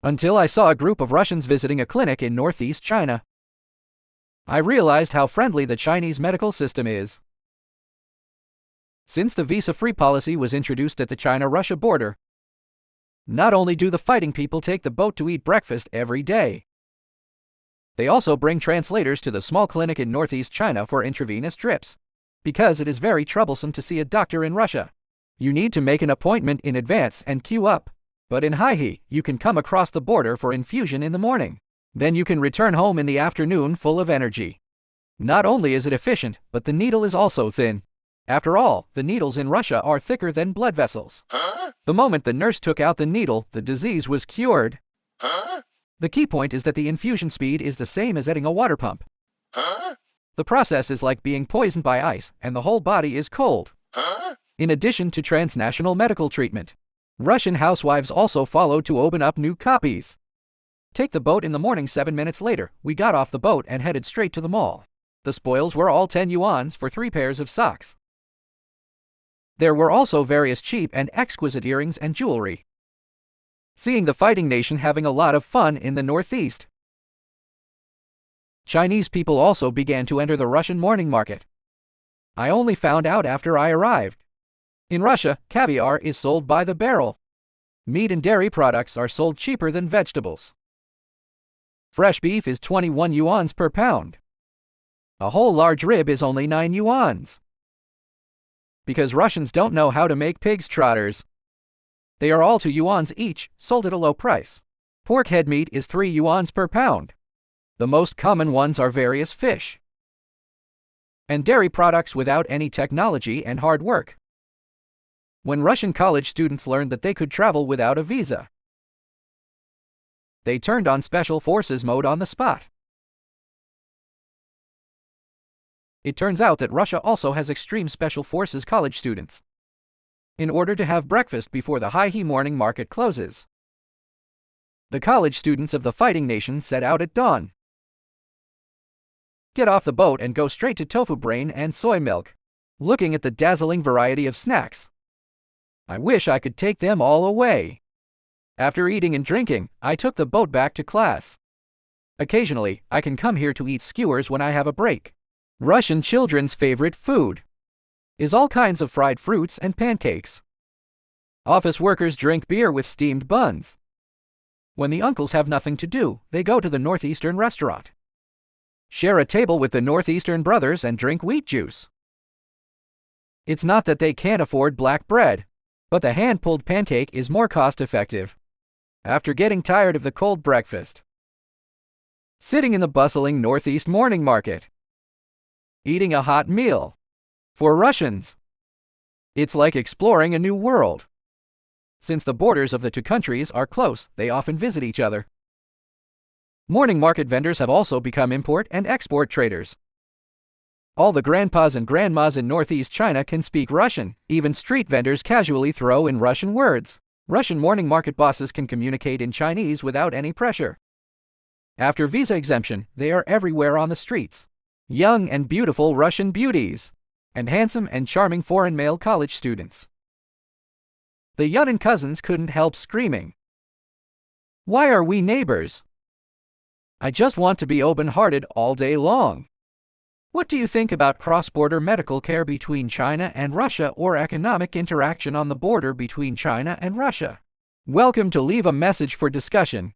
Until I saw a group of Russians visiting a clinic in northeast China. I realized how friendly the Chinese medical system is. Since the visa-free policy was introduced at the China-Russia border, not only do the fighting people take the boat to eat breakfast every day, they also bring translators to the small clinic in northeast China for intravenous drips, because it is very troublesome to see a doctor in Russia. You need to make an appointment in advance and queue up. But in Heihe, you can come across the border for infusion in the morning. Then you can return home in the afternoon full of energy. Not only is it efficient, but the needle is also thin. After all, the needles in Russia are thicker than blood vessels. The moment the nurse took out the needle, the disease was cured. The key point is that the infusion speed is the same as adding a water pump. The process is like being poisoned by ice, and the whole body is cold. In addition to transnational medical treatment, Russian housewives also followed to open up new copies. Take the boat in the morning. 7 minutes later, we got off the boat and headed straight to the mall. The spoils were all 10 yuans for 3 pairs of socks. There were also various cheap and exquisite earrings and jewelry. Seeing the fighting nation having a lot of fun in the northeast, Chinese people also began to enter the Russian morning market. I only found out after I arrived. In Russia, caviar is sold by the barrel. Meat and dairy products are sold cheaper than vegetables. Fresh beef is 21 yuans per pound. A whole large rib is only 9 yuans. Because Russians don't know how to make pig's trotters, they are all 2 yuans each, sold at a low price. Pork head meat is 3 yuans per pound. The most common ones are various fish and dairy products without any technology and hard work. When Russian college students learned that they could travel without a visa, they turned on Special Forces mode on the spot. It turns out that Russia also has extreme Special Forces college students. In order to have breakfast before the Heihe morning market closes, the college students of the fighting nation set out at dawn. Get off the boat and go straight to tofu brain and soy milk, looking at the dazzling variety of snacks. I wish I could take them all away. After eating and drinking, I took the boat back to class. Occasionally, I can come here to eat skewers when I have a break. Russian children's favorite food is all kinds of fried fruits and pancakes. Office workers drink beer with steamed buns. When the uncles have nothing to do, they go to the Northeastern restaurant, share a table with the Northeastern brothers and drink wheat juice. It's not that they can't afford black bread, but the hand-pulled pancake is more cost-effective. After getting tired of the cold breakfast, sitting in the bustling Northeast morning market, eating a hot meal, for Russians, it's like exploring a new world. Since the borders of the two countries are close, they often visit each other. Morning market vendors have also become import and export traders. All the grandpas and grandmas in northeast China can speak Russian. Even street vendors casually throw in Russian words. Russian morning market bosses can communicate in Chinese without any pressure. After visa exemption, they are everywhere on the streets. Young and beautiful Russian beauties, and handsome and charming foreign male college students. The Yun cousins couldn't help screaming, "Why are we neighbors? I just want to be open-hearted all day long." What do you think about cross-border medical care between China and Russia or economic interaction on the border between China and Russia? Welcome to leave a message for discussion.